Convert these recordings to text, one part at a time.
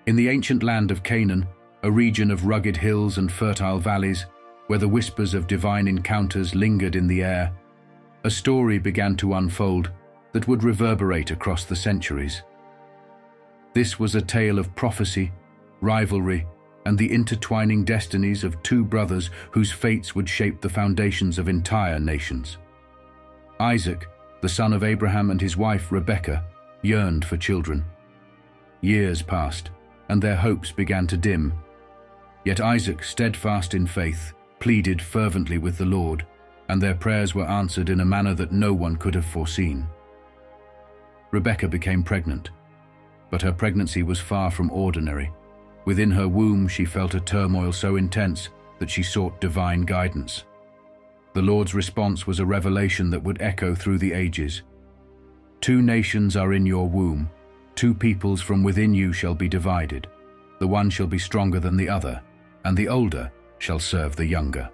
In the ancient land of Canaan, a region of rugged hills and fertile valleys, where the whispers of divine encounters lingered in the air, a story began to unfold that would reverberate across the centuries. This was a tale of prophecy, rivalry, and the intertwining destinies of two brothers whose fates would shape the foundations of entire nations. Isaac, the son of Abraham, and his wife Rebekah yearned for children. Years passed, and their hopes began to dim. Yet Isaac, steadfast in faith, pleaded fervently with the Lord, and their prayers were answered in a manner that no one could have foreseen. Rebekah became pregnant, but her pregnancy was far from ordinary. Within her womb she felt a turmoil so intense that she sought divine guidance. The Lord's response was a revelation that would echo through the ages. Two nations are in your womb, two peoples from within you shall be divided. The one shall be stronger than the other, and the older shall serve the younger.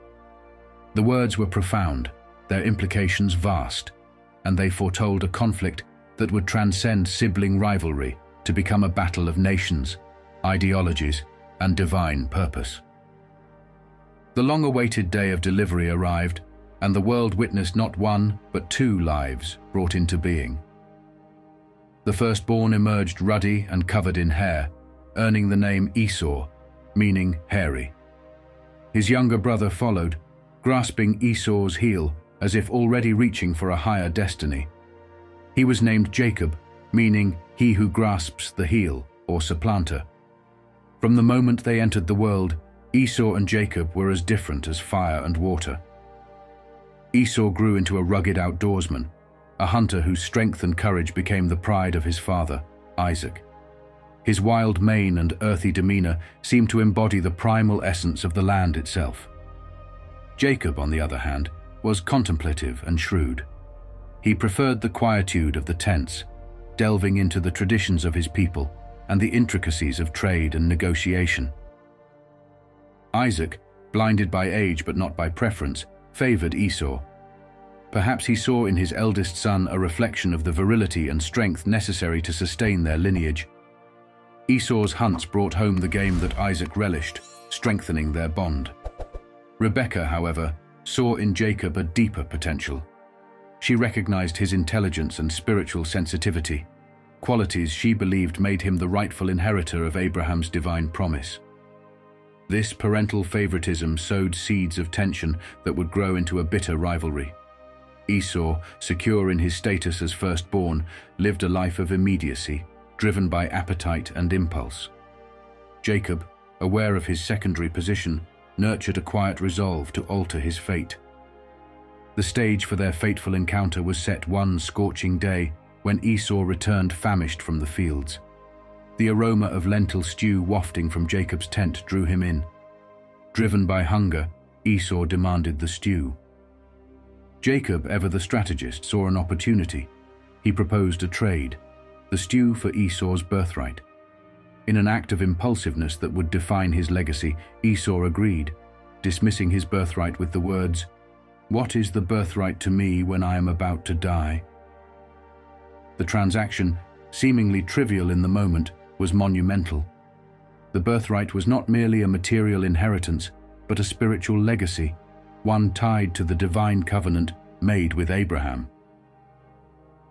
The words were profound, their implications vast, and they foretold a conflict that would transcend sibling rivalry to become a battle of nations, ideologies, and divine purpose. The long-awaited day of delivery arrived, and the world witnessed not one, but two lives brought into being. The firstborn emerged ruddy and covered in hair, earning the name Esau, meaning hairy. His younger brother followed, grasping Esau's heel as if already reaching for a higher destiny. He was named Jacob, meaning he who grasps the heel, or supplanter. From the moment they entered the world, Esau and Jacob were as different as fire and water. Esau grew into a rugged outdoorsman, a hunter whose strength and courage became the pride of his father, Isaac. His wild mane and earthy demeanor seemed to embody the primal essence of the land itself. Jacob, on the other hand, was contemplative and shrewd. He preferred the quietude of the tents, delving into the traditions of his people and the intricacies of trade and negotiation. Isaac, blinded by age but not by preference, favored Esau. Perhaps he saw in his eldest son a reflection of the virility and strength necessary to sustain their lineage. Esau's hunts brought home the game that Isaac relished, strengthening their bond. Rebekah, however, saw in Jacob a deeper potential. She recognized his intelligence and spiritual sensitivity, qualities she believed made him the rightful inheritor of Abraham's divine promise. This parental favoritism sowed seeds of tension that would grow into a bitter rivalry. Esau, secure in his status as firstborn, lived a life of immediacy, driven by appetite and impulse. Jacob, aware of his secondary position, nurtured a quiet resolve to alter his fate. The stage for their fateful encounter was set one scorching day when Esau returned famished from the fields. The aroma of lentil stew wafting from Jacob's tent drew him in. Driven by hunger, Esau demanded the stew. Jacob, ever the strategist, saw an opportunity. He proposed a trade, the stew for Esau's birthright. In an act of impulsiveness that would define his legacy, Esau agreed, dismissing his birthright with the words, "What is the birthright to me when I am about to die?" The transaction, seemingly trivial in the moment, was monumental. The birthright was not merely a material inheritance, but a spiritual legacy, one tied to the divine covenant made with Abraham.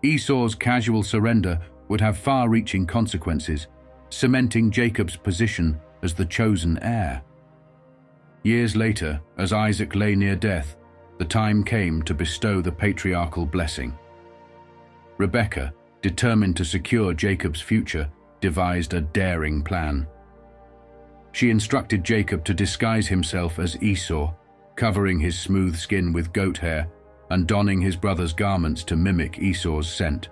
Esau's casual surrender would have far-reaching consequences, cementing Jacob's position as the chosen heir. Years later, as Isaac lay near death, the time came to bestow the patriarchal blessing. Rebekah, determined to secure Jacob's future, devised a daring plan. She instructed Jacob to disguise himself as Esau, covering his smooth skin with goat hair and donning his brother's garments to mimic Esau's scent.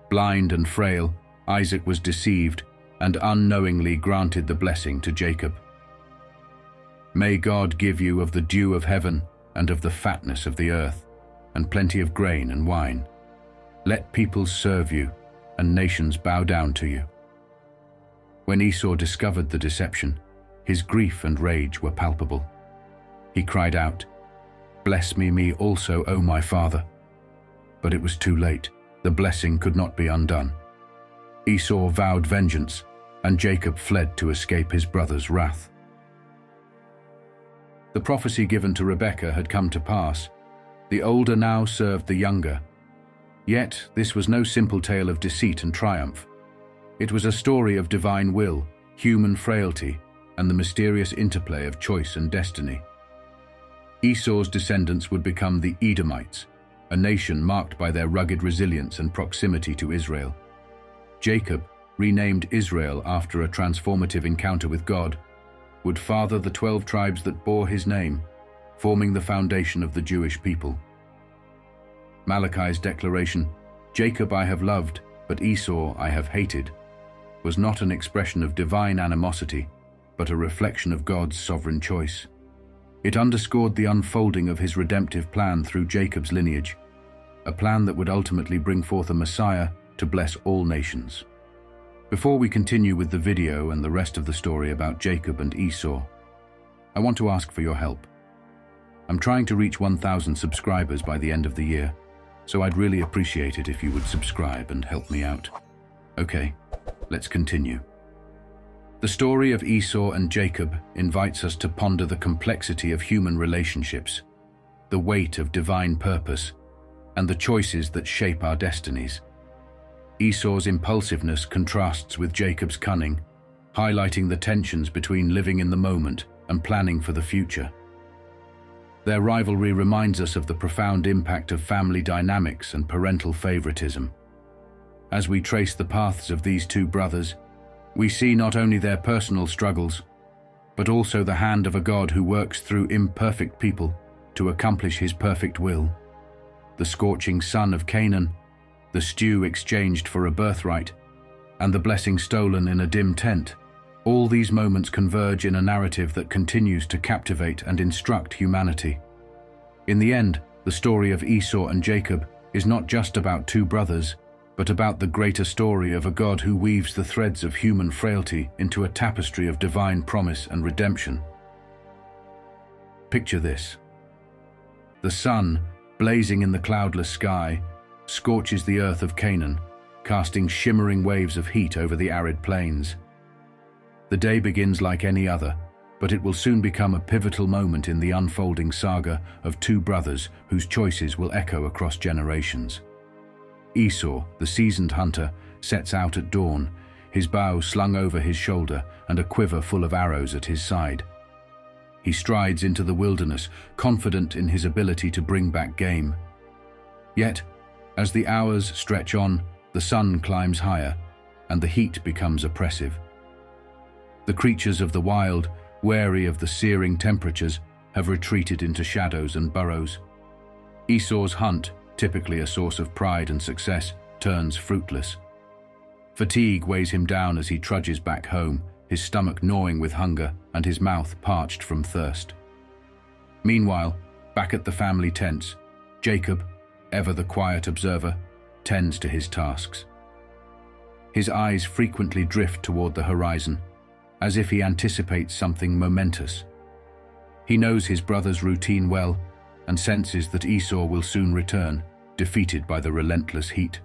Blind and frail, Isaac was deceived and unknowingly granted the blessing to Jacob. "May God give you of the dew of heaven and of the fatness of the earth, and plenty of grain and wine. Let peoples serve you, and nations bow down to you." When Esau discovered the deception, his grief and rage were palpable. He cried out, "Bless me also, O my father." But it was too late. The blessing could not be undone. Esau vowed vengeance, and Jacob fled to escape his brother's wrath. The prophecy given to Rebekah had come to pass. The older now served the younger. Yet this was no simple tale of deceit and triumph. It was a story of divine will, human frailty, and the mysterious interplay of choice and destiny. Esau's descendants would become the Edomites, a nation marked by their rugged resilience and proximity to Israel. Jacob, renamed Israel after a transformative encounter with God, would father the 12 tribes that bore his name, forming the foundation of the Jewish people. Malachi's declaration, "Jacob I have loved, but Esau I have hated," was not an expression of divine animosity, but a reflection of God's sovereign choice. It underscored the unfolding of his redemptive plan through Jacob's lineage, a plan that would ultimately bring forth a Messiah to bless all nations. Before we continue with the video and the rest of the story about Jacob and Esau, I want to ask for your help. I'm trying to reach 1,000 subscribers by the end of the year, so I'd really appreciate it if you would subscribe and help me out. Okay, let's continue. The story of Esau and Jacob invites us to ponder the complexity of human relationships, the weight of divine purpose, and the choices that shape our destinies. Esau's impulsiveness contrasts with Jacob's cunning, highlighting the tensions between living in the moment and planning for the future. Their rivalry reminds us of the profound impact of family dynamics and parental favoritism. As we trace the paths of these two brothers, we see not only their personal struggles, but also the hand of a God who works through imperfect people to accomplish his perfect will. The scorching sun of Canaan, the stew exchanged for a birthright, and the blessing stolen in a dim tent, all these moments converge in a narrative that continues to captivate and instruct humanity. In the end, the story of Esau and Jacob is not just about two brothers, but about the greater story of a God who weaves the threads of human frailty into a tapestry of divine promise and redemption. Picture this. The sun, blazing in the cloudless sky, scorches the earth of Canaan, casting shimmering waves of heat over the arid plains. The day begins like any other, but it will soon become a pivotal moment in the unfolding saga of two brothers whose choices will echo across generations. Esau, the seasoned hunter, sets out at dawn, his bow slung over his shoulder and a quiver full of arrows at his side. He strides into the wilderness, confident in his ability to bring back game. Yet, as the hours stretch on, the sun climbs higher, and the heat becomes oppressive. The creatures of the wild, wary of the searing temperatures, have retreated into shadows and burrows. Esau's hunt, typically a source of pride and success, turns fruitless. Fatigue weighs him down as he trudges back home, his stomach gnawing with hunger and his mouth parched from thirst. Meanwhile, back at the family tents, Jacob, ever the quiet observer, tends to his tasks. His eyes frequently drift toward the horizon, as if he anticipates something momentous. He knows his brother's routine well and senses that Esau will soon return, defeated by the relentless heat.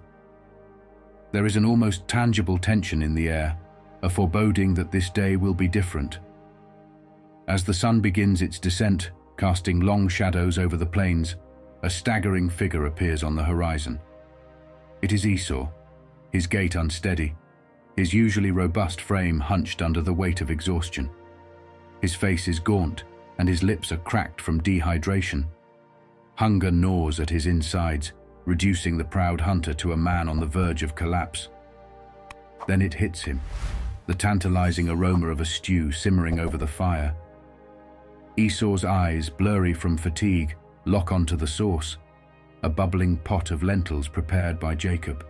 There is an almost tangible tension in the air, a foreboding that this day will be different. As the sun begins its descent, casting long shadows over the plains, a staggering figure appears on the horizon. It is Esau, his gait unsteady, his usually robust frame hunched under the weight of exhaustion. His face is gaunt, and his lips are cracked from dehydration. Hunger gnaws at his insides, reducing the proud hunter to a man on the verge of collapse. Then it hits him, the tantalizing aroma of a stew simmering over the fire. Esau's eyes, blurry from fatigue, lock onto the sauce, a bubbling pot of lentils prepared by Jacob.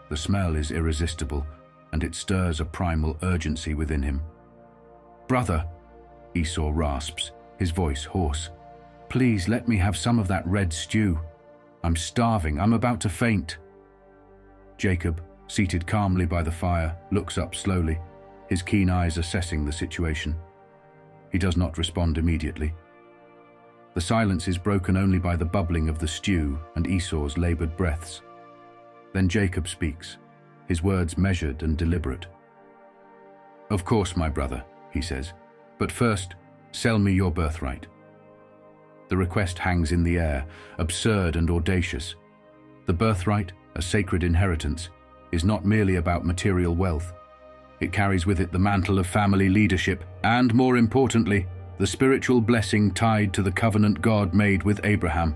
The smell is irresistible, and it stirs a primal urgency within him. "Brother," Esau rasps, his voice hoarse, "please let me have some of that red stew. I'm starving, I'm about to faint." Jacob, seated calmly by the fire, looks up slowly, his keen eyes assessing the situation. He does not respond immediately. The silence is broken only by the bubbling of the stew and Esau's labored breaths. Then Jacob speaks, his words measured and deliberate. "Of course, my brother," he says, "but first, sell me your birthright." The request hangs in the air, absurd and audacious. The birthright, a sacred inheritance, is not merely about material wealth. It carries with it the mantle of family leadership and, more importantly, the spiritual blessing tied to the covenant God made with Abraham,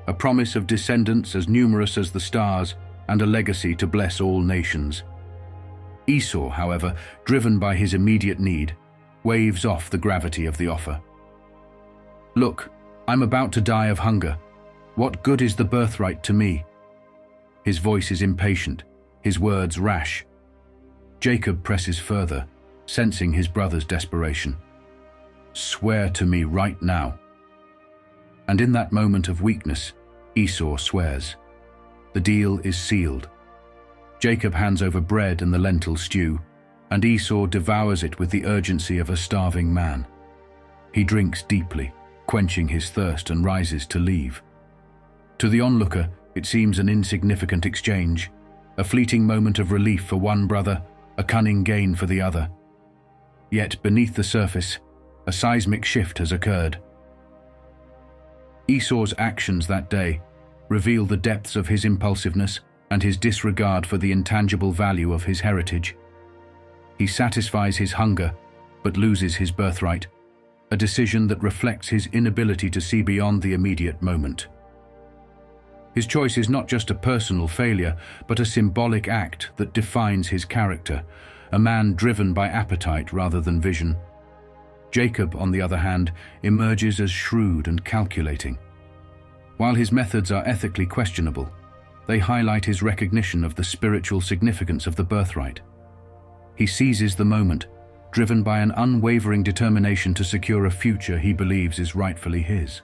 a promise of descendants as numerous as the stars and a legacy to bless all nations. Esau, however, driven by his immediate need, waves off the gravity of the offer. "Look, I'm about to die of hunger. What good is the birthright to me?" His voice is impatient, his words rash. Jacob presses further, sensing his brother's desperation. "Swear to me right now." And in that moment of weakness, Esau swears. The deal is sealed. Jacob hands over bread and the lentil stew, and Esau devours it with the urgency of a starving man. He drinks deeply, quenching his thirst, and rises to leave. To the onlooker, it seems an insignificant exchange, a fleeting moment of relief for one brother, a cunning gain for the other. Yet beneath the surface, a seismic shift has occurred. Esau's actions that day reveal the depths of his impulsiveness and his disregard for the intangible value of his heritage. He satisfies his hunger, but loses his birthright, a decision that reflects his inability to see beyond the immediate moment. His choice is not just a personal failure, but a symbolic act that defines his character, a man driven by appetite rather than vision. Jacob, on the other hand, emerges as shrewd and calculating. While his methods are ethically questionable, they highlight his recognition of the spiritual significance of the birthright. He seizes the moment, driven by an unwavering determination to secure a future he believes is rightfully his.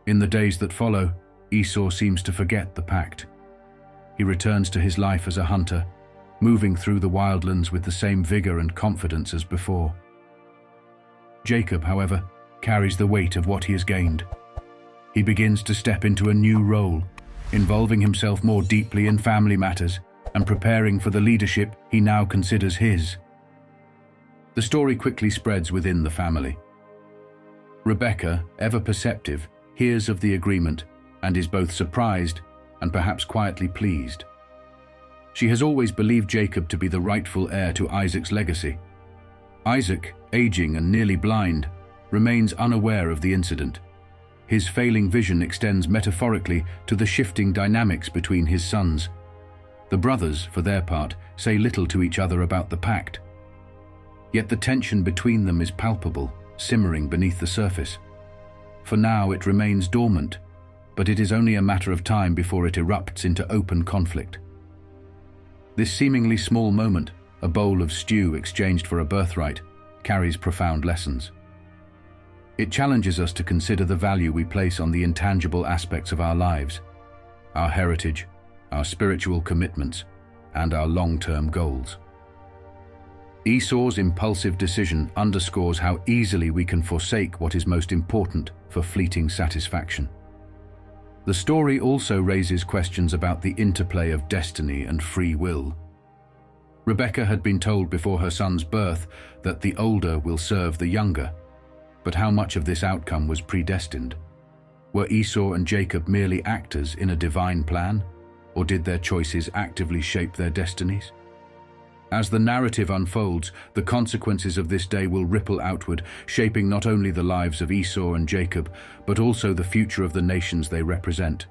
In the days that follow, Esau seems to forget the pact. He returns to his life as a hunter, moving through the wildlands with the same vigor and confidence as before. Jacob, however, carries the weight of what he has gained. He begins to step into a new role, involving himself more deeply in family matters and preparing for the leadership he now considers his. The story quickly spreads within the family. Rebekah, ever perceptive, hears of the agreement and is both surprised and perhaps quietly pleased. She has always believed Jacob to be the rightful heir to Isaac's legacy. Isaac, aging and nearly blind, remains unaware of the incident. His failing vision extends metaphorically to the shifting dynamics between his sons. The brothers, for their part, say little to each other about the pact. Yet the tension between them is palpable, simmering beneath the surface. For now it remains dormant, but it is only a matter of time before it erupts into open conflict. This seemingly small moment, a bowl of stew exchanged for a birthright, carries profound lessons. It challenges us to consider the value we place on the intangible aspects of our lives, our heritage, our spiritual commitments, and our long-term goals. Esau's impulsive decision underscores how easily we can forsake what is most important for fleeting satisfaction. The story also raises questions about the interplay of destiny and free will. Rebekah had been told before her son's birth that the older will serve the younger, but how much of this outcome was predestined? Were Esau and Jacob merely actors in a divine plan, or did their choices actively shape their destinies? As the narrative unfolds, the consequences of this day will ripple outward, shaping not only the lives of Esau and Jacob, but also the future of the nations they represent.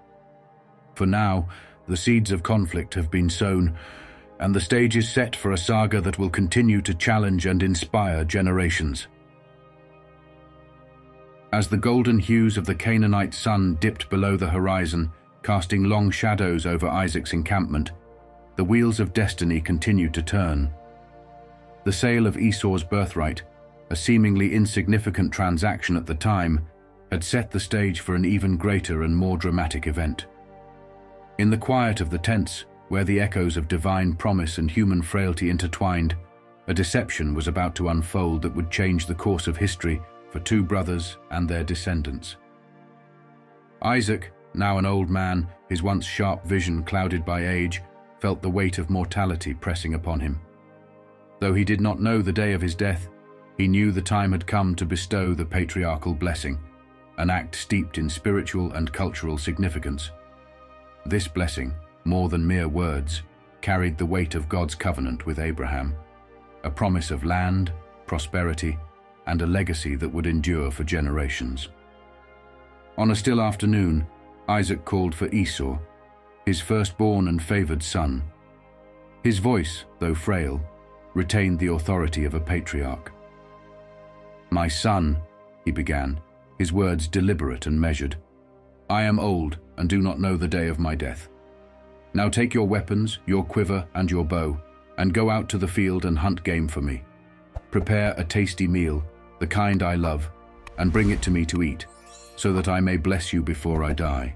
For now, the seeds of conflict have been sown, and the stage is set for a saga that will continue to challenge and inspire generations. As the golden hues of the Canaanite sun dipped below the horizon, casting long shadows over Isaac's encampment, the wheels of destiny continued to turn. The sale of Esau's birthright, a seemingly insignificant transaction at the time, had set the stage for an even greater and more dramatic event. In the quiet of the tents, where the echoes of divine promise and human frailty intertwined, a deception was about to unfold that would change the course of history for two brothers and their descendants. Isaac, now an old man, his once sharp vision clouded by age, felt the weight of mortality pressing upon him. Though he did not know the day of his death, he knew the time had come to bestow the patriarchal blessing, an act steeped in spiritual and cultural significance. This blessing, more than mere words, carried the weight of God's covenant with Abraham, a promise of land, prosperity, and a legacy that would endure for generations. On a still afternoon, Isaac called for Esau, his firstborn and favored son. His voice, though frail, retained the authority of a patriarch. "My son," he began, his words deliberate and measured, "I am old and do not know the day of my death. Now take your weapons, your quiver, and your bow, and go out to the field and hunt game for me. Prepare a tasty meal, the kind I love, and bring it to me to eat, so that I may bless you before I die."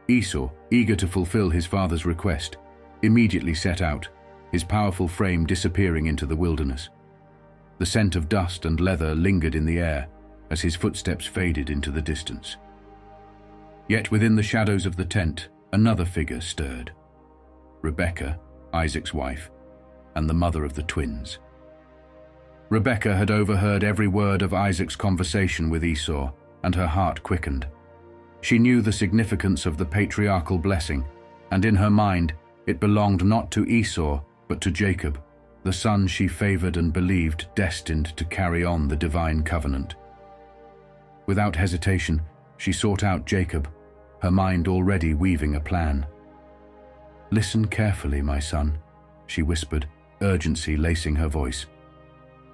Esau, eager to fulfill his father's request, immediately set out, his powerful frame disappearing into the wilderness. The scent of dust and leather lingered in the air as his footsteps faded into the distance. Yet within the shadows of the tent, another figure stirred. Rebekah, Isaac's wife, and the mother of the twins. Rebekah had overheard every word of Isaac's conversation with Esau, and her heart quickened. She knew the significance of the patriarchal blessing, and in her mind, it belonged not to Esau, but to Jacob, the son she favored and believed destined to carry on the divine covenant. Without hesitation, she sought out Jacob, her mind already weaving a plan. "Listen carefully, my son," she whispered, urgency lacing her voice.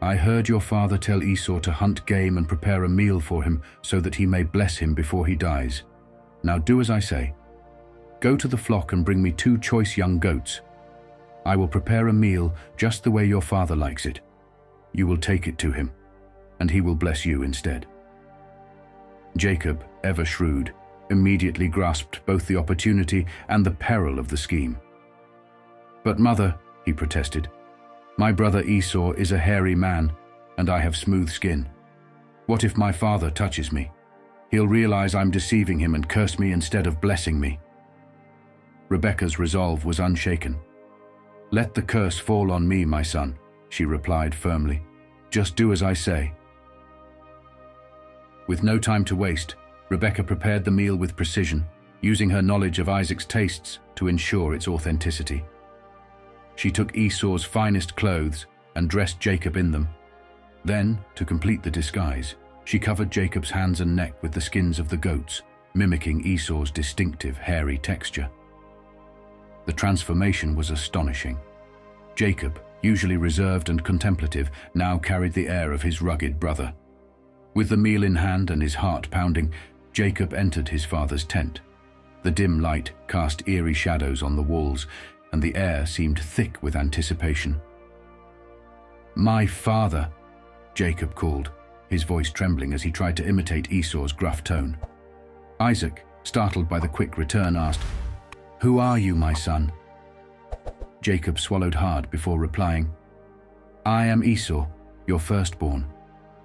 "I heard your father tell Esau to hunt game and prepare a meal for him so that he may bless him before he dies. Now do as I say. Go to the flock and bring me 2 choice young goats. I will prepare a meal just the way your father likes it. You will take it to him, and he will bless you instead." Jacob, ever shrewd, immediately grasped both the opportunity and the peril of the scheme. "But mother," he protested, "my brother Esau is a hairy man, and I have smooth skin. What if my father touches me? He'll realize I'm deceiving him and curse me instead of blessing me." Rebekah's resolve was unshaken. "Let the curse fall on me, my son," she replied firmly. "Just do as I say." With no time to waste, Rebekah prepared the meal with precision, using her knowledge of Isaac's tastes to ensure its authenticity. She took Esau's finest clothes and dressed Jacob in them. Then, to complete the disguise, she covered Jacob's hands and neck with the skins of the goats, mimicking Esau's distinctive hairy texture. The transformation was astonishing. Jacob, usually reserved and contemplative, now carried the air of his rugged brother. With the meal in hand and his heart pounding, Jacob entered his father's tent. The dim light cast eerie shadows on the walls, and the air seemed thick with anticipation. "My father," Jacob called, his voice trembling as he tried to imitate Esau's gruff tone. Isaac, startled by the quick return, asked, "Who are you, my son?" Jacob swallowed hard before replying, "I am Esau, your firstborn.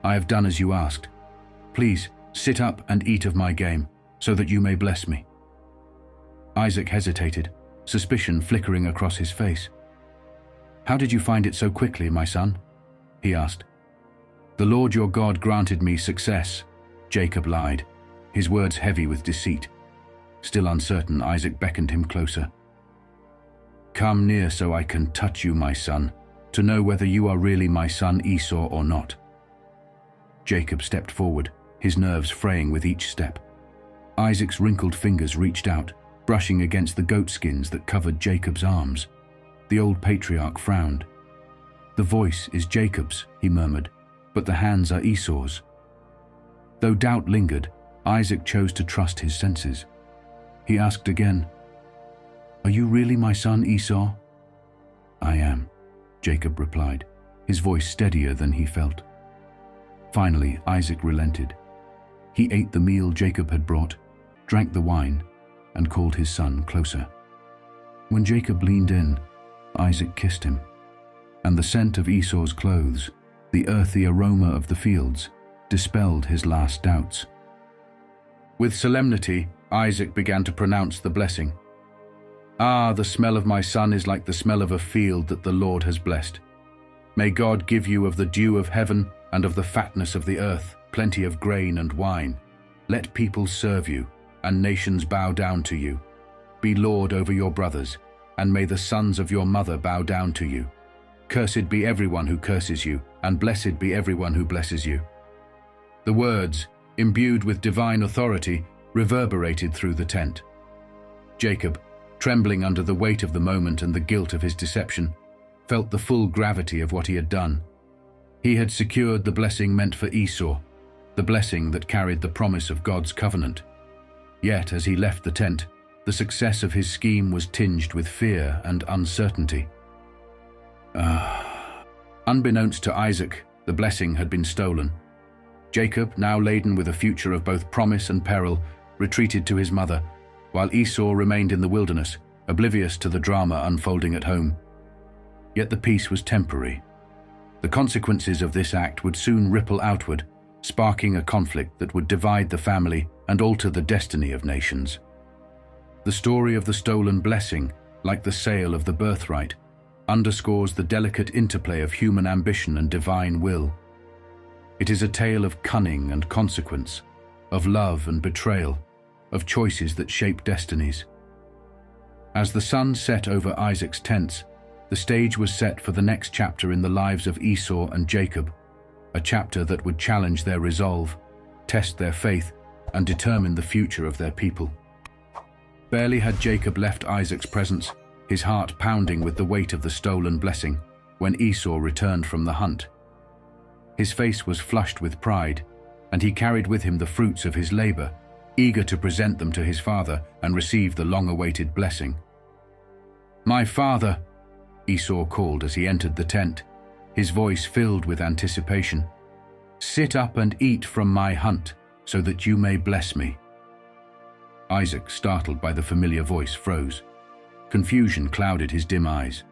I have done as you asked. Please, sit up and eat of my game, so that you may bless me." Isaac hesitated, suspicion flickering across his face. "How did you find it so quickly, my son?" he asked. "The Lord your God granted me success," Jacob lied, his words heavy with deceit. Still uncertain, Isaac beckoned him closer. "Come near so I can touch you, my son, to know whether you are really my son Esau or not." Jacob stepped forward, his nerves fraying with each step. Isaac's wrinkled fingers reached out, brushing against the goat skins that covered Jacob's arms. The old patriarch frowned. "The voice is Jacob's," he murmured, "but the hands are Esau's." Though doubt lingered, Isaac chose to trust his senses. He asked again, "Are you really my son Esau?" "I am," Jacob replied, his voice steadier than he felt. Finally, Isaac relented. He ate the meal Jacob had brought, drank the wine, and called his son closer. When Jacob leaned in, Isaac kissed him, and the scent of Esau's clothes, the earthy aroma of the fields, dispelled his last doubts. With solemnity, Isaac began to pronounce the blessing. "Ah, the smell of my son is like the smell of a field that the Lord has blessed. May God give you of the dew of heaven and of the fatness of the earth, plenty of grain and wine. Let people serve you, and nations bow down to you. Be lord over your brothers, and may the sons of your mother bow down to you. Cursed be everyone who curses you, and blessed be everyone who blesses you." The words, imbued with divine authority, reverberated through the tent. Jacob, trembling under the weight of the moment and the guilt of his deception, felt the full gravity of what he had done. He had secured the blessing meant for Esau, the blessing that carried the promise of God's covenant. Yet, as he left the tent, the success of his scheme was tinged with fear and uncertainty. Unbeknownst to Isaac, the blessing had been stolen. Jacob, now laden with a future of both promise and peril, retreated to his mother, while Esau remained in the wilderness, oblivious to the drama unfolding at home. Yet the peace was temporary. The consequences of this act would soon ripple outward, sparking a conflict that would divide the family and alter the destiny of nations. The story of the stolen blessing, like the sale of the birthright, underscores the delicate interplay of human ambition and divine will. It is a tale of cunning and consequence, of love and betrayal, of choices that shape destinies. As the sun set over Isaac's tents, the stage was set for the next chapter in the lives of Esau and Jacob, a chapter that would challenge their resolve, test their faith, and determine the future of their people. Barely had Jacob left Isaac's presence, his heart pounding with the weight of the stolen blessing, when Esau returned from the hunt. His face was flushed with pride, and he carried with him the fruits of his labor, eager to present them to his father and receive the long-awaited blessing. "My father," Esau called as he entered the tent, his voice filled with anticipation. "Sit up and eat from my hunt, so that you may bless me." Isaac, startled by the familiar voice, froze. Confusion clouded his dim eyes.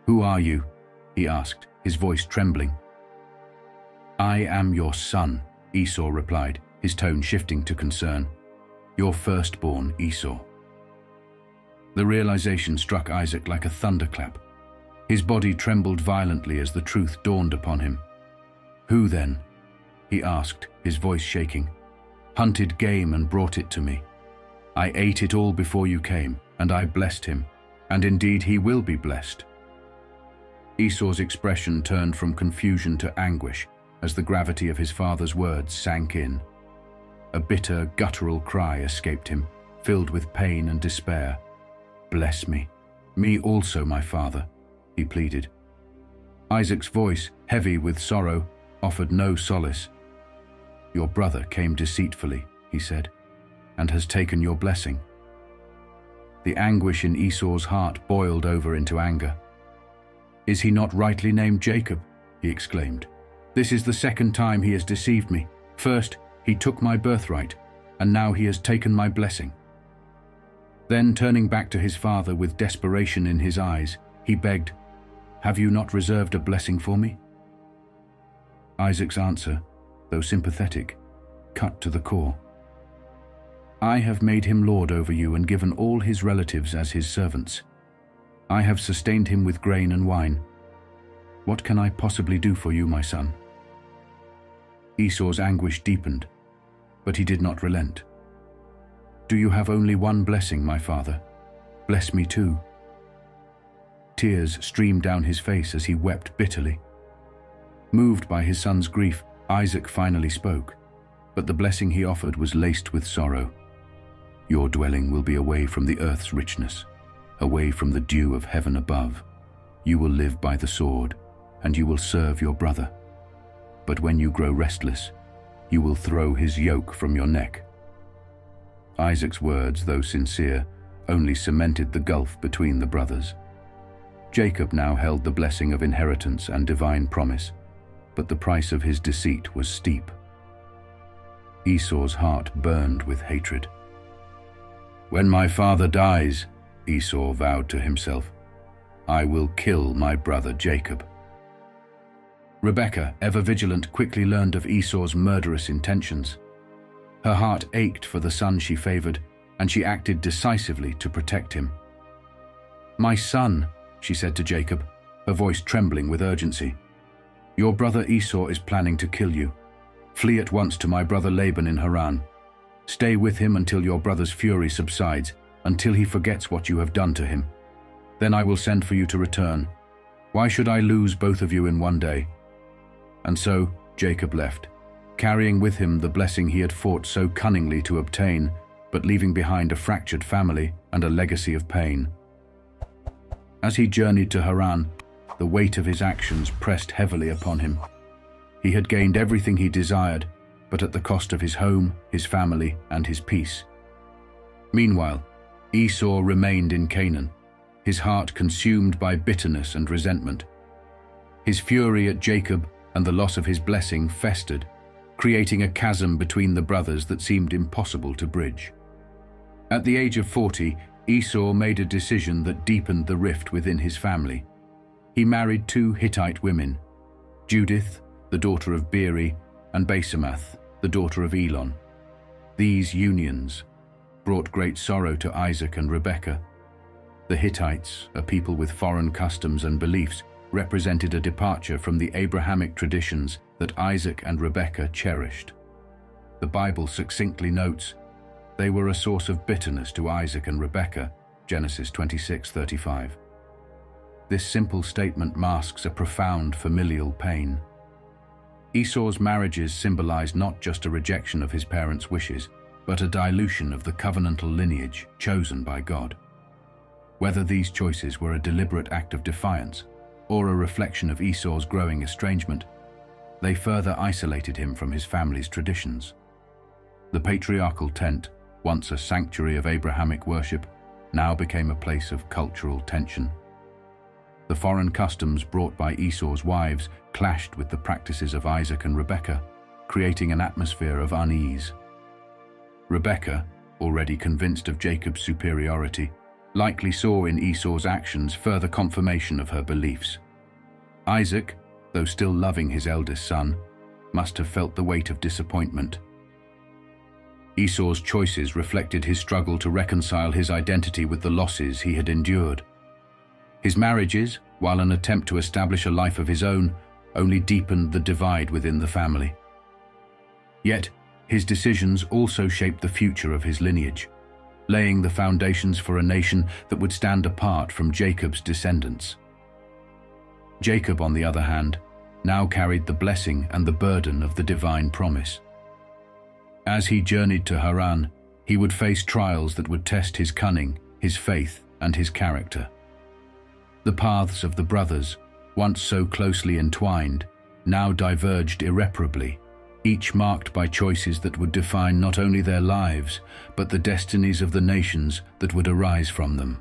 "Who are you?" he asked, his voice trembling. "I am your son," Esau replied, his tone shifting to concern. "Your firstborn, Esau." The realization struck Isaac like a thunderclap. His body trembled violently as the truth dawned upon him. "Who then?" he asked, his voice shaking. "Hunted game and brought it to me. I ate it all before you came, and I blessed him, and indeed he will be blessed." Esau's expression turned from confusion to anguish as the gravity of his father's words sank in. A bitter, guttural cry escaped him, filled with pain and despair. "Bless me. Me also, my father," he pleaded. Isaac's voice, heavy with sorrow, offered no solace. "Your brother came deceitfully," he said, "and has taken your blessing." The anguish in Esau's heart boiled over into anger. "Is he not rightly named Jacob?" he exclaimed. "This is the second time he has deceived me. First, he took my birthright, and now he has taken my blessing." Then, turning back to his father with desperation in his eyes, he begged, "Have you not reserved a blessing for me?" Isaac's answer, though sympathetic, cut to the core. "I have made him lord over you and given all his relatives as his servants. I have sustained him with grain and wine. What can I possibly do for you, my son?" Esau's anguish deepened, but he did not relent. "Do you have only one blessing, my father? Bless me too." Tears streamed down his face as he wept bitterly. Moved by his son's grief, Isaac finally spoke, but the blessing he offered was laced with sorrow. "Your dwelling will be away from the earth's richness, away from the dew of heaven above. You will live by the sword, and you will serve your brother. But when you grow restless, you will throw his yoke from your neck." Isaac's words, though sincere, only cemented the gulf between the brothers. Jacob now held the blessing of inheritance and divine promise, but the price of his deceit was steep. Esau's heart burned with hatred. "When my father dies," Esau vowed to himself, "I will kill my brother Jacob." Rebekah, ever vigilant, quickly learned of Esau's murderous intentions. Her heart ached for the son she favored, and she acted decisively to protect him. "My son," she said to Jacob, her voice trembling with urgency, "Your brother Esau is planning to kill you. Flee at once to my brother Laban in Haran. Stay with him until your brother's fury subsides, until he forgets what you have done to him. Then I will send for you to return. Why should I lose both of you in one day?" And so Jacob left, carrying with him the blessing he had fought so cunningly to obtain, but leaving behind a fractured family and a legacy of pain. As he journeyed to Haran, the weight of his actions pressed heavily upon him. He had gained everything he desired, but at the cost of his home, his family, and his peace. Meanwhile, Esau remained in Canaan, his heart consumed by bitterness and resentment. His fury at Jacob and the loss of his blessing festered, creating a chasm between the brothers that seemed impossible to bridge. At the age of 40, Esau made a decision that deepened the rift within his family. He married 2 Hittite women, Judith, the daughter of Beeri, and Basemath, the daughter of Elon. These unions brought great sorrow to Isaac and Rebekah. The Hittites, a people with foreign customs and beliefs, represented a departure from the Abrahamic traditions that Isaac and Rebekah cherished. The Bible succinctly notes, "They were a source of bitterness to Isaac and Rebekah," Genesis 26:35. This simple statement masks a profound familial pain. Esau's marriages symbolized not just a rejection of his parents' wishes, but a dilution of the covenantal lineage chosen by God. Whether these choices were a deliberate act of defiance or a reflection of Esau's growing estrangement, they further isolated him from his family's traditions. The patriarchal tent, once a sanctuary of Abrahamic worship, now became a place of cultural tension. The foreign customs brought by Esau's wives clashed with the practices of Isaac and Rebekah, creating an atmosphere of unease. Rebekah, already convinced of Jacob's superiority, likely saw in Esau's actions further confirmation of her beliefs. Isaac, though still loving his eldest son, must have felt the weight of disappointment. Esau's choices reflected his struggle to reconcile his identity with the losses he had endured. His marriages, while an attempt to establish a life of his own, only deepened the divide within the family. Yet, his decisions also shaped the future of his lineage, laying the foundations for a nation that would stand apart from Jacob's descendants. Jacob, on the other hand, now carried the blessing and the burden of the divine promise. As he journeyed to Haran, he would face trials that would test his cunning, his faith, and his character. The paths of the brothers, once so closely entwined, now diverged irreparably, each marked by choices that would define not only their lives, but the destinies of the nations that would arise from them.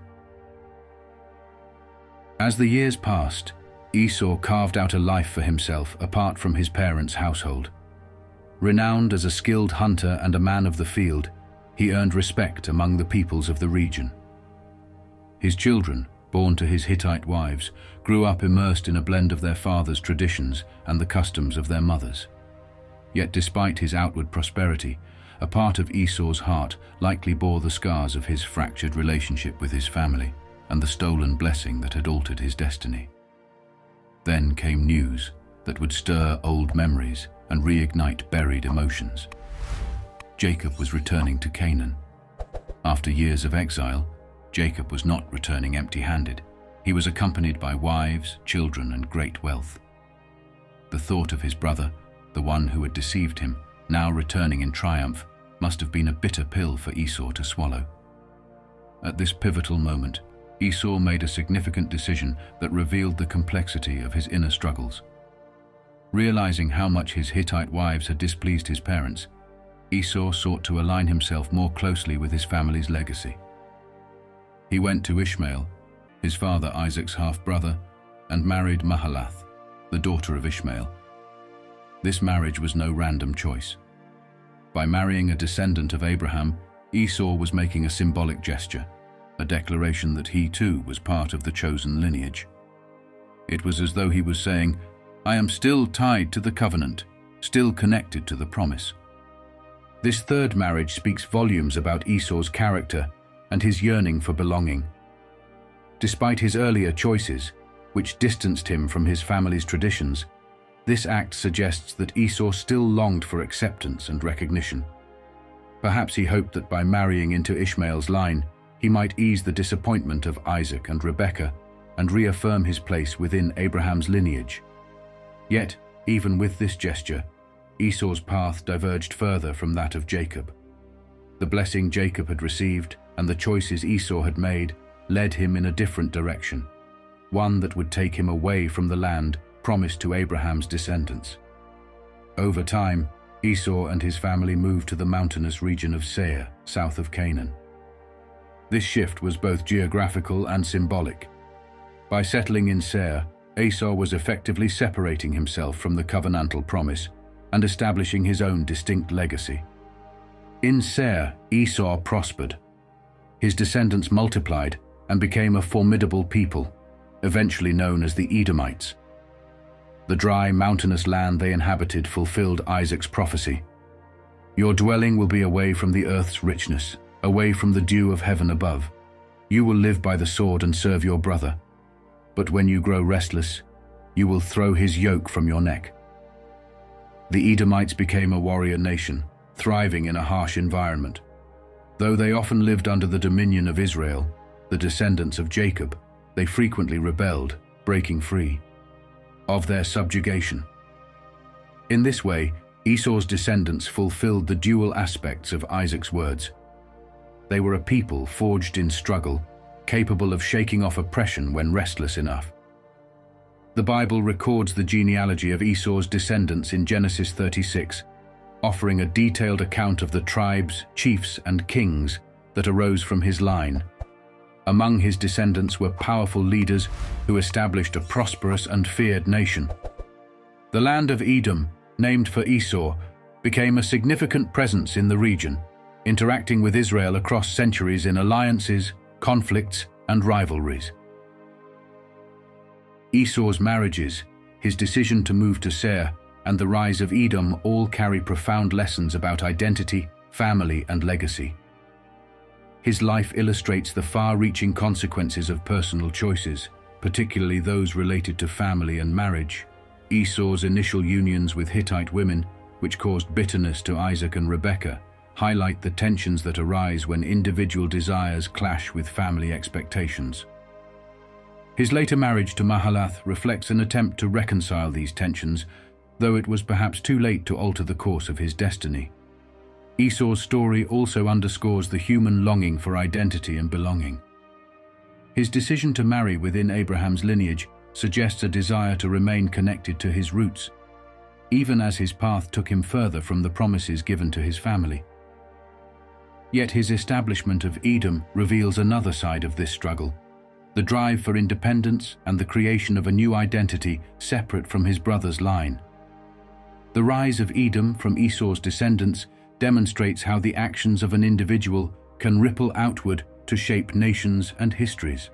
As the years passed, Esau carved out a life for himself apart from his parents' household. Renowned as a skilled hunter and a man of the field, he earned respect among the peoples of the region. His children, born to his Hittite wives, grew up immersed in a blend of their father's traditions and the customs of their mothers. Yet despite his outward prosperity, a part of Esau's heart likely bore the scars of his fractured relationship with his family and the stolen blessing that had altered his destiny. Then came news that would stir old memories and reignite buried emotions. Jacob was returning to Canaan. After years of exile, Jacob was not returning empty-handed. He was accompanied by wives, children, and great wealth. The thought of his brother, the one who had deceived him, now returning in triumph, must have been a bitter pill for Esau to swallow. At this pivotal moment, Esau made a significant decision that revealed the complexity of his inner struggles. Realizing how much his Hittite wives had displeased his parents, Esau sought to align himself more closely with his family's legacy. He went to Ishmael, his father Isaac's half-brother, and married Mahalath, the daughter of Ishmael. This marriage was no random choice. By marrying a descendant of Abraham, Esau was making a symbolic gesture, a declaration that he too was part of the chosen lineage. It was as though he was saying, "I am still tied to the covenant, still connected to the promise." This third marriage speaks volumes about Esau's character and his yearning for belonging. Despite his earlier choices, which distanced him from his family's traditions, This act suggests that Esau still longed for acceptance and recognition. Perhaps he hoped that by marrying into Ishmael's line, he might ease the disappointment of Isaac and Rebekah and reaffirm his place within Abraham's lineage. Yet, even with this gesture, Esau's path diverged further from that of Jacob. The blessing Jacob had received and the choices Esau had made led him in a different direction, one that would take him away from the land promised to Abraham's descendants. Over time, Esau and his family moved to the mountainous region of Seir, south of Canaan. This shift was both geographical and symbolic. By settling in Seir, Esau was effectively separating himself from the covenantal promise and establishing his own distinct legacy. In Seir, Esau prospered. His descendants multiplied and became a formidable people, eventually known as the Edomites. The dry, mountainous land they inhabited fulfilled Isaac's prophecy. Your dwelling will be away from the earth's richness, away from the dew of heaven above. You will live by the sword and serve your brother. But when you grow restless, you will throw his yoke from your neck. The Edomites became a warrior nation, thriving in a harsh environment. Though they often lived under the dominion of Israel, the descendants of Jacob, they frequently rebelled, breaking free of their subjugation. In this way, Esau's descendants fulfilled the dual aspects of Isaac's words. They were a people forged in struggle, capable of shaking off oppression when restless enough. The Bible records the genealogy of Esau's descendants in Genesis 36, offering a detailed account of the tribes, chiefs, and kings that arose from his line. Among his descendants were powerful leaders who established a prosperous and feared nation. The land of Edom, named for Esau, became a significant presence in the region, interacting with Israel across centuries in alliances, conflicts, and rivalries. Esau's marriages, his decision to move to Seir, and the rise of Edom all carry profound lessons about identity, family, and legacy. His life illustrates the far-reaching consequences of personal choices, particularly those related to family and marriage. Esau's initial unions with Hittite women, which caused bitterness to Isaac and Rebekah, highlight the tensions that arise when individual desires clash with family expectations. His later marriage to Mahalath reflects an attempt to reconcile these tensions, though it was perhaps too late to alter the course of his destiny. Esau's story also underscores the human longing for identity and belonging. His decision to marry within Abraham's lineage suggests a desire to remain connected to his roots, even as his path took him further from the promises given to his family. Yet his establishment of Edom reveals another side of this struggle, the drive for independence and the creation of a new identity separate from his brother's line. The rise of Edom from Esau's descendants demonstrates how the actions of an individual can ripple outward to shape nations and histories.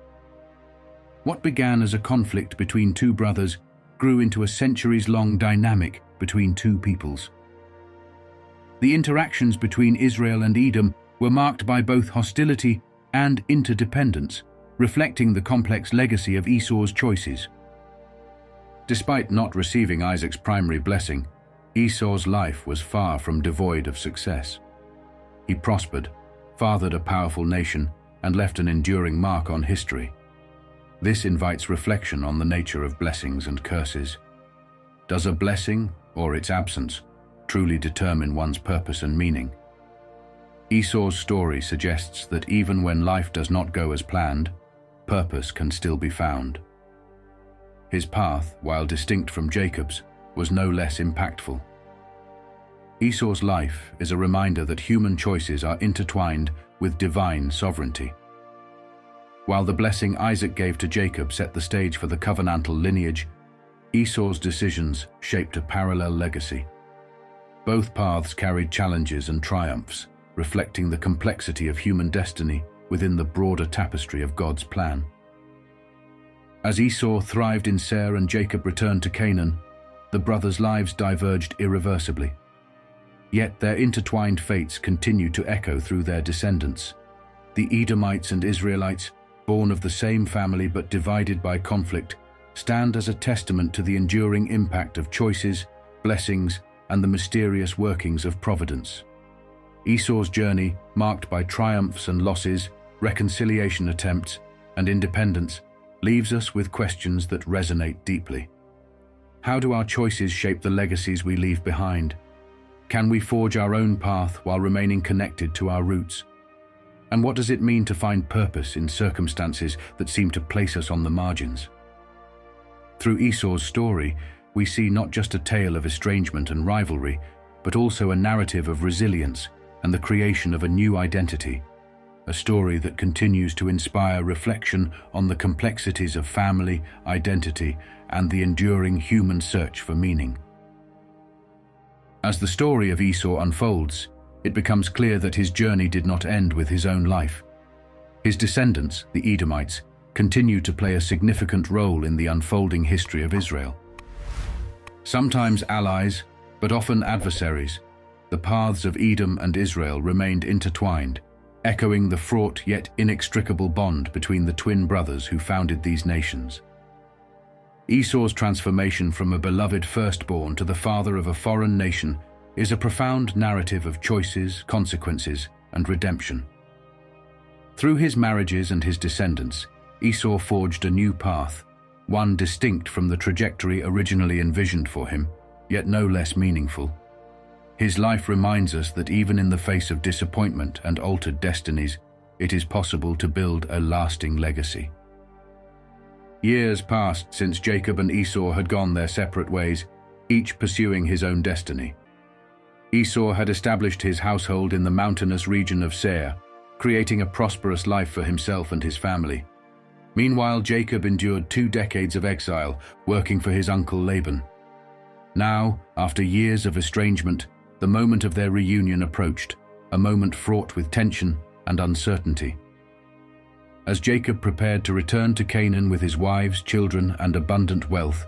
What began as a conflict between two brothers grew into a centuries-long dynamic between two peoples. The interactions between Israel and Edom were marked by both hostility and interdependence, reflecting the complex legacy of Esau's choices. Despite not receiving Isaac's primary blessing, Esau's life was far from devoid of success. He prospered, fathered a powerful nation, and left an enduring mark on history. This invites reflection on the nature of blessings and curses. Does a blessing, or its absence, truly determine one's purpose and meaning? Esau's story suggests that even when life does not go as planned, purpose can still be found. His path, while distinct from Jacob's, was no less impactful. Esau's life is a reminder that human choices are intertwined with divine sovereignty. While the blessing Isaac gave to Jacob set the stage for the covenantal lineage, Esau's decisions shaped a parallel legacy. Both paths carried challenges and triumphs, reflecting the complexity of human destiny within the broader tapestry of God's plan. As Esau thrived in Seir and Jacob returned to Canaan, the brothers' lives diverged irreversibly. Yet their intertwined fates continue to echo through their descendants. The Edomites and Israelites, born of the same family but divided by conflict, stand as a testament to the enduring impact of choices, blessings, and the mysterious workings of providence. Esau's journey, marked by triumphs and losses, reconciliation attempts, and independence, leaves us with questions that resonate deeply. How do our choices shape the legacies we leave behind? Can we forge our own path while remaining connected to our roots? And what does it mean to find purpose in circumstances that seem to place us on the margins? Through Esau's story, we see not just a tale of estrangement and rivalry, but also a narrative of resilience and the creation of a new identity, a story that continues to inspire reflection on the complexities of family, identity, and the enduring human search for meaning. As the story of Esau unfolds, it becomes clear that his journey did not end with his own life. His descendants, the Edomites, continue to play a significant role in the unfolding history of Israel. Sometimes allies, but often adversaries, the paths of Edom and Israel remained intertwined, echoing the fraught yet inextricable bond between the twin brothers who founded these nations. Esau's transformation from a beloved firstborn to the father of a foreign nation is a profound narrative of choices, consequences, and redemption. Through his marriages and his descendants, Esau forged a new path, one distinct from the trajectory originally envisioned for him, yet no less meaningful. His life reminds us that even in the face of disappointment and altered destinies, it is possible to build a lasting legacy. Years passed since Jacob and Esau had gone their separate ways, each pursuing his own destiny. Esau had established his household in the mountainous region of Seir, creating a prosperous life for himself and his family. Meanwhile, Jacob endured 2 decades of exile, working for his uncle Laban. Now, after years of estrangement, the moment of their reunion approached, a moment fraught with tension and uncertainty. As Jacob prepared to return to Canaan with his wives, children, and abundant wealth,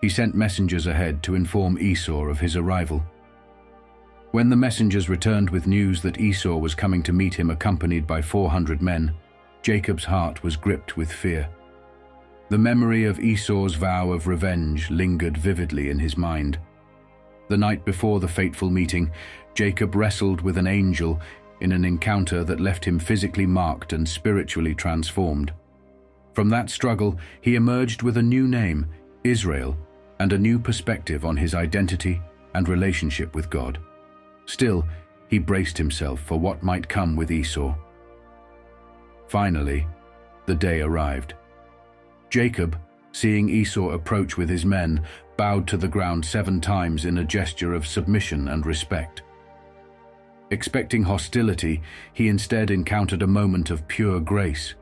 he sent messengers ahead to inform Esau of his arrival. When the messengers returned with news that Esau was coming to meet him accompanied by 400 men, Jacob's heart was gripped with fear. The memory of Esau's vow of revenge lingered vividly in his mind. The night before the fateful meeting, Jacob wrestled with an angel in an encounter that left him physically marked and spiritually transformed. From that struggle, he emerged with a new name, Israel, and a new perspective on his identity and relationship with God. Still, he braced himself for what might come with Esau. Finally, the day arrived. Jacob, seeing Esau approach with his men, bowed to the ground 7 times in a gesture of submission and respect. Expecting hostility, he instead encountered a moment of pure grace.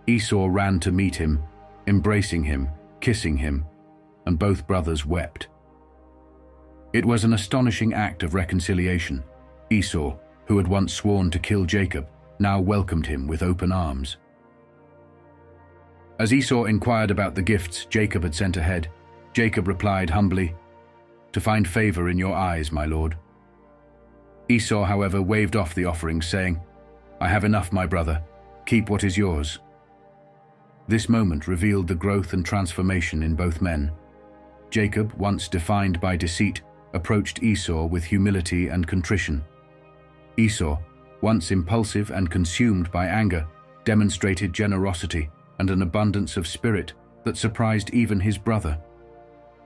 Esau ran to meet him, embracing him, kissing him, and both brothers wept. It was an astonishing act of reconciliation. Esau, who had once sworn to kill Jacob, now welcomed him with open arms. As Esau inquired about the gifts Jacob had sent ahead, Jacob replied humbly, "To find favor in your eyes, my lord." Esau, however, waved off the offerings, saying, "I have enough, my brother. Keep what is yours." This moment revealed the growth and transformation in both men. Jacob, once defined by deceit, approached Esau with humility and contrition. Esau, once impulsive and consumed by anger, demonstrated generosity and an abundance of spirit that surprised even his brother.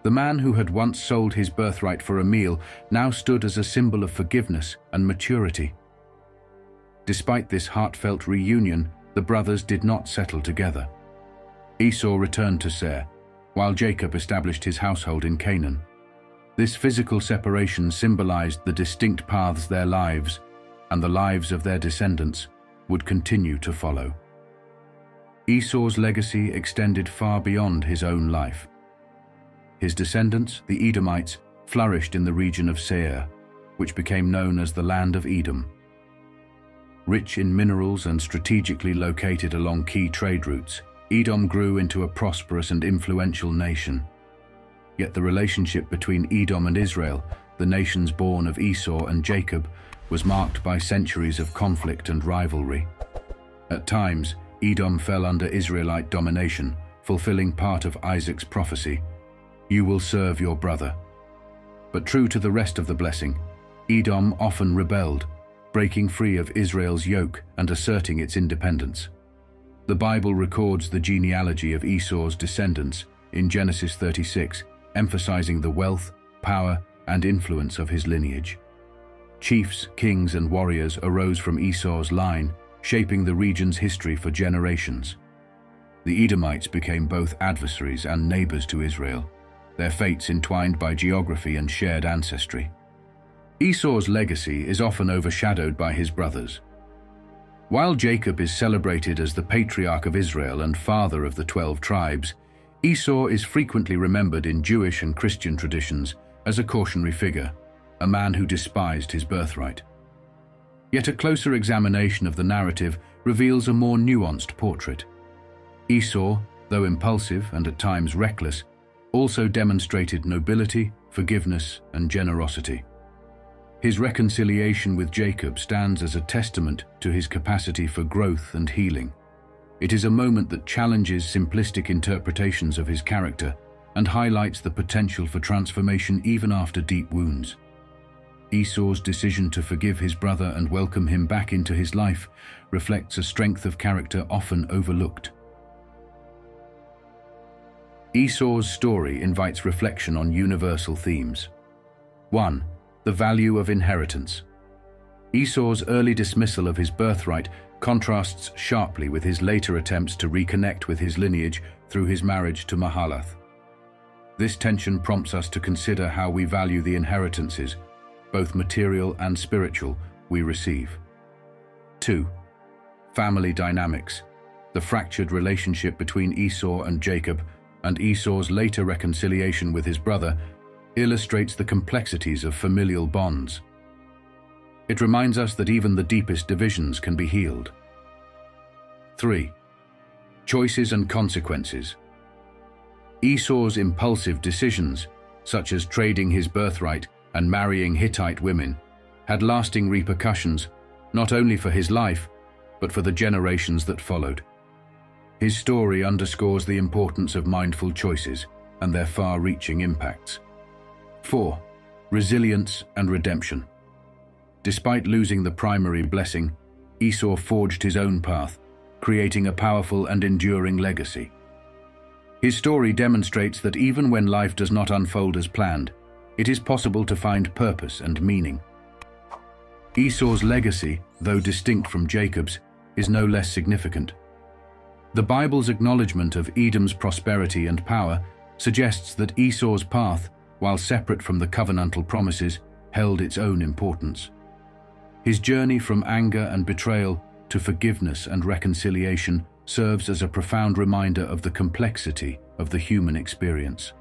The man who had once sold his birthright for a meal now stood as a symbol of forgiveness and maturity. Despite this heartfelt reunion, the brothers did not settle together. Esau returned to Seir, while Jacob established his household in Canaan. This physical separation symbolized the distinct paths their lives and the lives of their descendants would continue to follow. Esau's legacy extended far beyond his own life. His descendants, the Edomites, flourished in the region of Seir, which became known as the Land of Edom. Rich in minerals and strategically located along key trade routes, Edom grew into a prosperous and influential nation. Yet the relationship between Edom and Israel, the nations born of Esau and Jacob, was marked by centuries of conflict and rivalry. At times, Edom fell under Israelite domination, fulfilling part of Isaac's prophecy, "You will serve your brother." But true to the rest of the blessing, Edom often rebelled, breaking free of Israel's yoke and asserting its independence. The Bible records the genealogy of Esau's descendants in Genesis 36, emphasizing the wealth, power, and influence of his lineage. Chiefs, kings, and warriors arose from Esau's line, shaping the region's history for generations. The Edomites became both adversaries and neighbors to Israel, their fates entwined by geography and shared ancestry. Esau's legacy is often overshadowed by his brothers. While Jacob is celebrated as the patriarch of Israel and father of the 12 tribes, Esau is frequently remembered in Jewish and Christian traditions as a cautionary figure, a man who despised his birthright. Yet a closer examination of the narrative reveals a more nuanced portrait. Esau, though impulsive and at times reckless, also demonstrated nobility, forgiveness, and generosity. His reconciliation with Jacob stands as a testament to his capacity for growth and healing. It is a moment that challenges simplistic interpretations of his character and highlights the potential for transformation even after deep wounds. Esau's decision to forgive his brother and welcome him back into his life reflects a strength of character often overlooked. Esau's story invites reflection on universal themes. 1. The value of inheritance. Esau's early dismissal of his birthright contrasts sharply with his later attempts to reconnect with his lineage through his marriage to Mahalath. This tension prompts us to consider how we value the inheritances, both material and spiritual, we receive. 2. Family dynamics. The fractured relationship between Esau and Jacob, and Esau's later reconciliation with his brother, illustrates the complexities of familial bonds. It reminds us that even the deepest divisions can be healed. 3. Choices and consequences. Esau's impulsive decisions, such as trading his birthright and marrying Hittite women, had lasting repercussions not only for his life, but for the generations that followed. His story underscores the importance of mindful choices and their far-reaching impacts. 4. Resilience and redemption. Despite losing the primary blessing, Esau forged his own path, creating a powerful and enduring legacy. His story demonstrates that even when life does not unfold as planned, it is possible to find purpose and meaning. Esau's legacy, though distinct from Jacob's, is no less significant. The Bible's acknowledgement of Edom's prosperity and power suggests that Esau's path, while separate from the covenantal promises, held its own importance. His journey from anger and betrayal to forgiveness and reconciliation serves as a profound reminder of the complexity of the human experience.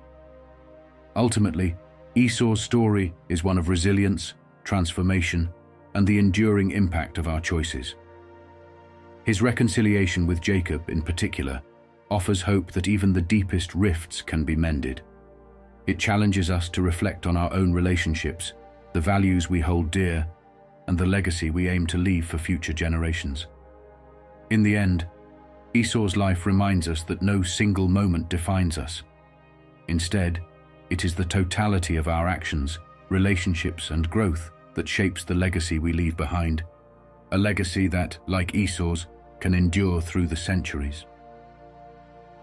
Ultimately, Esau's story is one of resilience, transformation, and the enduring impact of our choices. His reconciliation with Jacob, in particular, offers hope that even the deepest rifts can be mended. It challenges us to reflect on our own relationships, the values we hold dear, and the legacy we aim to leave for future generations. In the end, Esau's life reminds us that no single moment defines us. Instead, it is the totality of our actions, relationships, and growth that shapes the legacy we leave behind, a legacy that, like Esau's, can endure through the centuries.